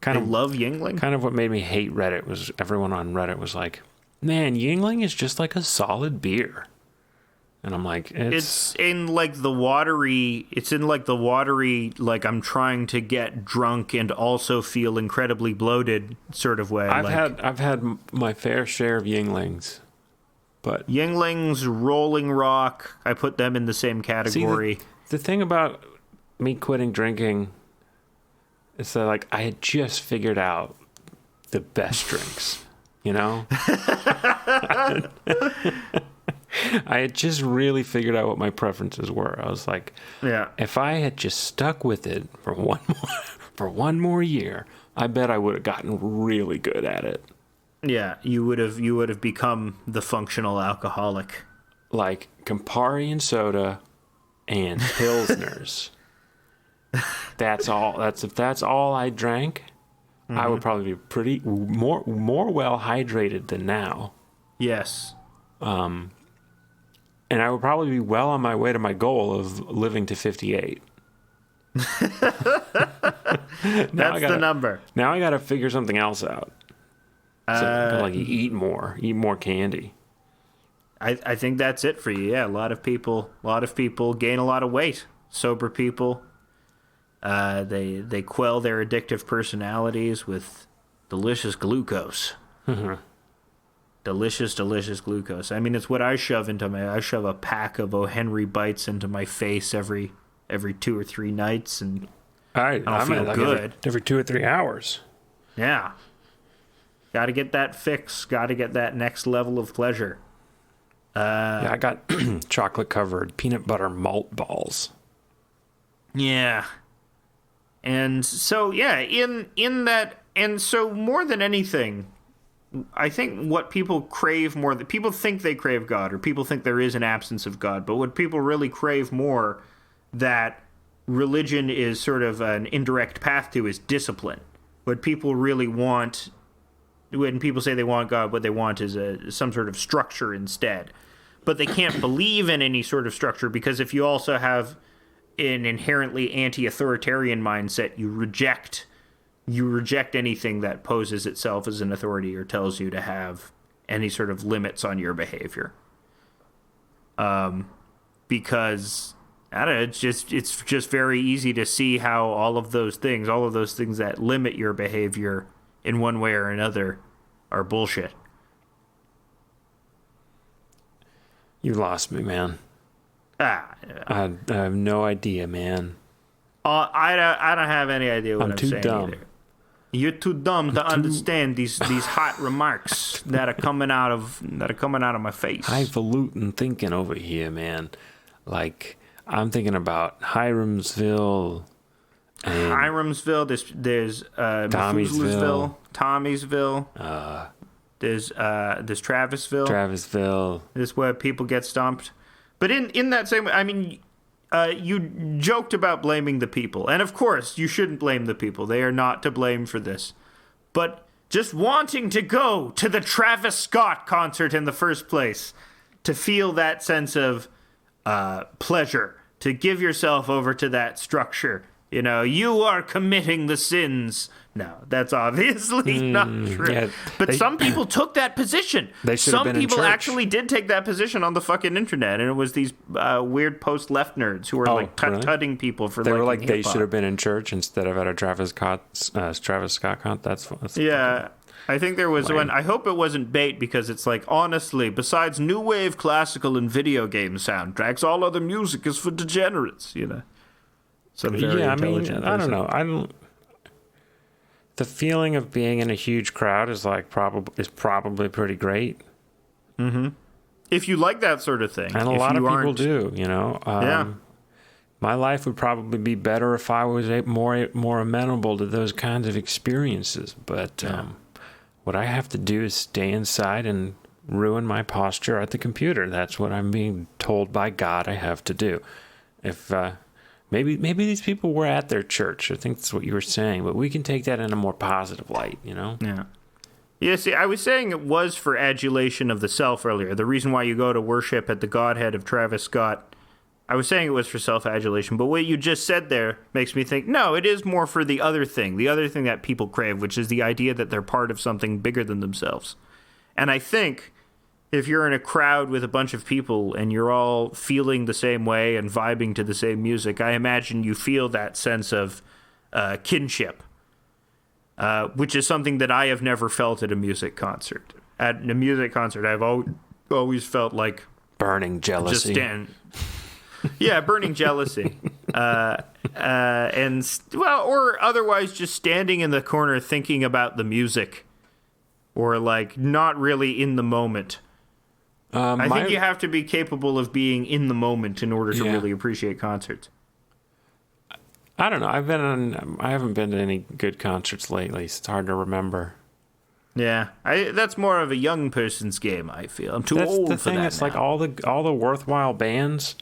I love Yingling. Kind of what made me hate Reddit was everyone on Reddit was like, "Man, Yingling is just like a solid beer," and I'm like, "It's in like the watery. Like I'm trying to get drunk and also feel incredibly bloated sort of way." I've had my fair share of Yinglings. But Yinglings, Rolling Rock, I put them in the same category. See, the thing about me quitting drinking is that, like, I had just figured out the best drinks, I had just really figured out what my preferences were. I was like, if I had just stuck with it for one more year, I bet I would have gotten really good at it. Yeah, you would have become the functional alcoholic. Like Campari and soda and Pilsners. That's all. If that's all I drank, I would probably be pretty more well hydrated than now. Yes. And I would probably be well on my way to my goal of living to 58. That's the number. Now I got to figure something else out. So, like, eat more candy. I think that's it for you. Yeah, a lot of people gain a lot of weight. Sober people, they quell their addictive personalities with delicious glucose. Mm-hmm. Delicious glucose. I mean, it's what I shove I shove a pack of O. Henry bites into my face every 2 or 3 nights, and I don't feel good. Every 2 or 3 hours. Yeah. Got to get that fix. Got to get that next level of pleasure. I got chocolate-covered peanut butter malt balls. Yeah. And so, in that... And so, more than anything, I think what people crave more... People think they crave God, or people think there is an absence of God, but what people really crave more that religion is sort of an indirect path to is discipline. What people really want... When people say they want God, what they want is some sort of structure instead. But they can't believe in any sort of structure because if you also have an inherently anti-authoritarian mindset, you reject anything that poses itself as an authority or tells you to have any sort of limits on your behavior. Because I don't know, it's just very easy to see how all of those things that limit your behavior in one way or another are bullshit. You lost me, man. I have no idea, man. I don't have any idea what I'm too saying dumb. either. You're too dumb to understand these hot remarks that are coming out of my face. Highfalutin thinking over here, man. Like, I'm thinking about hiramsville. Hiramsville. There's Tommysville. Tommysville. There's Travisville. Travisville. This is where people get stomped. But in that same, I mean, you joked about blaming the people, and of course you shouldn't blame the people. They are not to blame for this. But just wanting to go to the Travis Scott concert in the first place, to feel that sense of pleasure, to give yourself over to that structure. You know, you are committing the sins. No, that's obviously not true. Yeah, but some people took that position. Some people actually did take that position on the fucking internet, and it was these weird post-left nerds who were tutting people for. They were like, hip-hop. They should have been in church instead of at a Travis Scott concert. That's yeah. I think there was one. I hope it wasn't bait, because it's like, honestly, besides new wave classical and video game soundtracks, all other music is for degenerates. You know. I don't know. The feeling of being in a huge crowd is probably pretty great. Mm-hmm. If you like that sort of thing, and a lot of people do, you know. Yeah. My life would probably be better if I was more amenable to those kinds of experiences. But what I have to do is stay inside and ruin my posture at the computer. That's what I'm being told by God I have to do. If Maybe these people were at their church. I think that's what you were saying, but we can take that in a more positive light, you know? Yeah. Yeah, see, I was saying it was for adulation of the self earlier. The reason why you go to worship at the Godhead of Travis Scott, I was saying it was for self-adulation, but what you just said there makes me think, no, it is more for the other thing that people crave, which is the idea that they're part of something bigger than themselves. And I think if you're in a crowd with a bunch of people and you're all feeling the same way and vibing to the same music, I imagine you feel that sense of kinship, which is something that I have never felt at a music concert. At a music concert, I've always felt like burning jealousy. Burning jealousy. Or otherwise just standing in the corner thinking about the music, or like not really in the moment. I think you have to be capable of being in the moment in order to really appreciate concerts. I don't know. I haven't been to any good concerts lately. It's hard to remember. Yeah, that's more of a young person's game, I feel. I'm too old for that. That's the thing. It's like all the worthwhile bands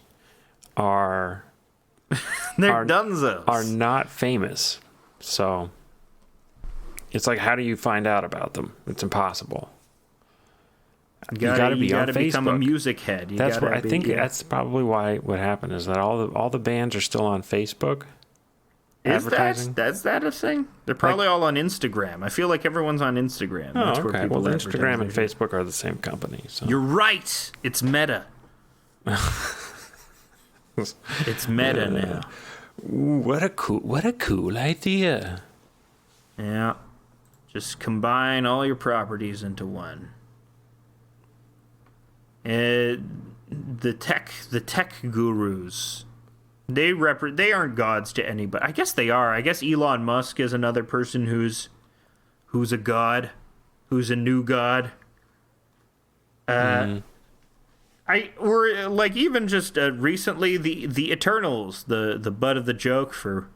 are dunzos. Are not famous. So it's like, how do you find out about them? It's impossible. You gotta become a music head. I think that's probably why what happened is that all the bands are still on Facebook. Is that a thing? They're probably all on Instagram. I feel like everyone's on Instagram. That's where people Instagram and Facebook are the same company. So. You're right. It's Meta. It's Meta now. Ooh, what a cool idea. Yeah. Just combine all your properties into one. The tech gurus, they aren't gods to anybody. I guess they are. I guess Elon Musk is another person who's a god, who's a new god. Or like even just recently the Eternals, the butt of the joke for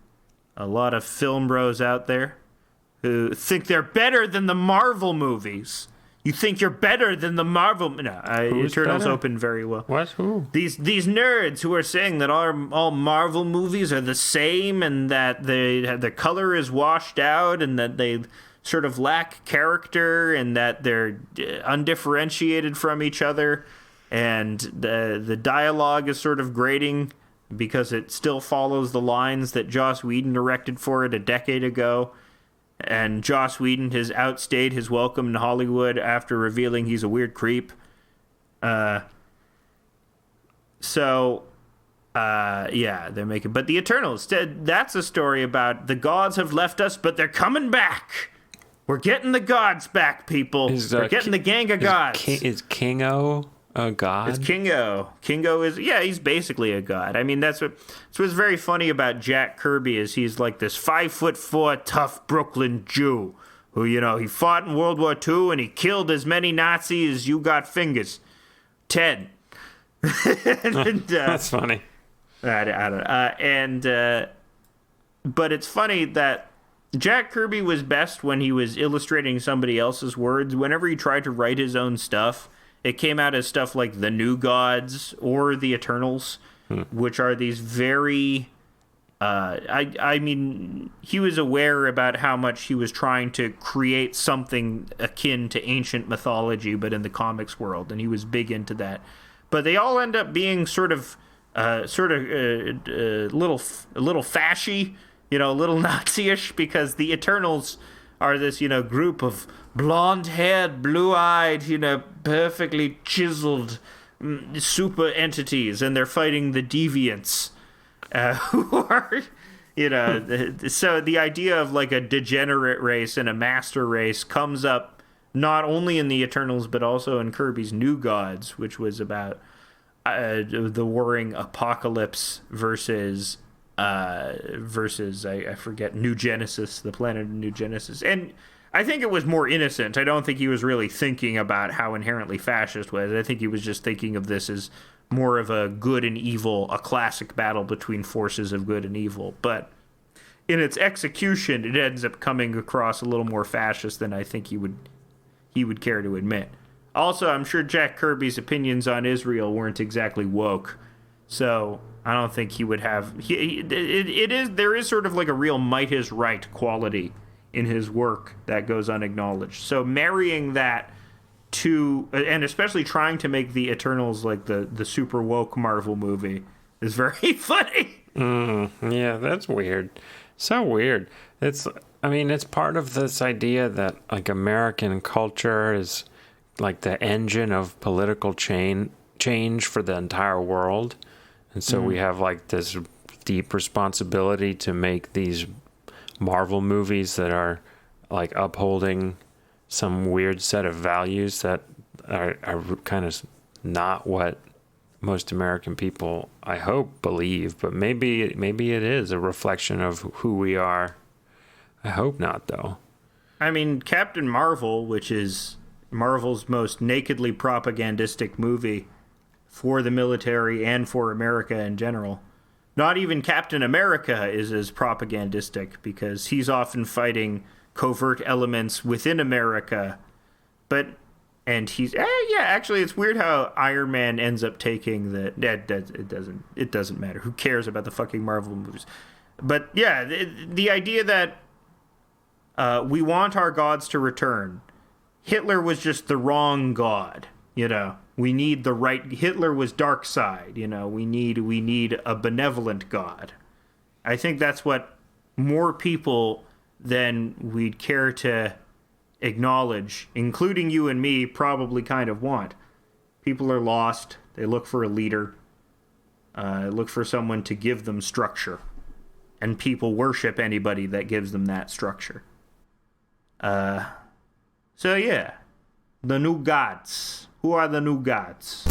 a lot of film bros out there who think they're better than the Marvel movies. You think you're better than the Marvel? No, Eternals opened very well. What? Who? These nerds who are saying that all Marvel movies are the same and that the color is washed out and that they sort of lack character and that they're undifferentiated from each other, and the dialogue is sort of grating because it still follows the lines that Joss Whedon directed for it a decade ago. And Joss Whedon has outstayed his welcome in Hollywood after revealing he's a weird creep. They're making... But the Eternals, that's a story about the gods have left us, but they're coming back. We're getting the gods back, people. We're getting the gang of gods. Is Kingo A god? It's Kingo. Kingo is, yeah, he's basically a god. I mean, that's what's very funny about Jack Kirby is he's like this 5'4" tough Brooklyn Jew who, he fought in World War II and he killed as many Nazis as you got fingers. 10. That's funny. I don't know. But it's funny that Jack Kirby was best when he was illustrating somebody else's words. Whenever he tried to write his own stuff, it came out as stuff like the New Gods or the Eternals, which are these very... I mean, he was aware about how much he was trying to create something akin to ancient mythology, but in the comics world, and he was big into that. But they all end up being sort of a little fashy, a little Nazi-ish, because the Eternals are this, group of blonde-haired, blue-eyed, perfectly chiseled super entities, and they're fighting the deviants, who are, so the idea of like a degenerate race and a master race comes up not only in the Eternals, but also in Kirby's New Gods, which was about the warring apocalypse versus I forget, New Genesis, the planet of New Genesis. And I think it was more innocent. I don't think he was really thinking about how inherently fascist was. I think he was just thinking of this as more of a good and evil, a classic battle between forces of good and evil. But in its execution, it ends up coming across a little more fascist than I think he would care to admit. Also, I'm sure Jack Kirby's opinions on Israel weren't exactly woke, so I don't think he would have. There is sort of like a real might is right quality in his work that goes unacknowledged. So marrying that to, and especially trying to make the Eternals like the super woke Marvel movie, is very funny. Yeah, that's weird. So weird. It's part of this idea that like American culture is like the engine of political change for the entire world. And so we have like this deep responsibility to make these Marvel movies that are like upholding some weird set of values that are kind of not what most American people, I hope, believe. But maybe it is a reflection of who we are. I hope not, though. I mean, Captain Marvel, which is Marvel's most nakedly propagandistic movie for the military and for America in general. Not even Captain America is as propagandistic because he's often fighting covert elements within America. And he's actually it's weird how Iron Man ends up taking it doesn't matter. Who cares about the fucking Marvel movies? But yeah, the idea that we want our gods to return. Hitler was just the wrong god, We need the right. Hitler was dark side, We need a benevolent god. I think that's what more people than we'd care to acknowledge, including you and me, probably kind of want. People are lost. They look for a leader. Look for someone to give them structure. And people worship anybody that gives them that structure. So yeah, the new gods. Who are the new gods?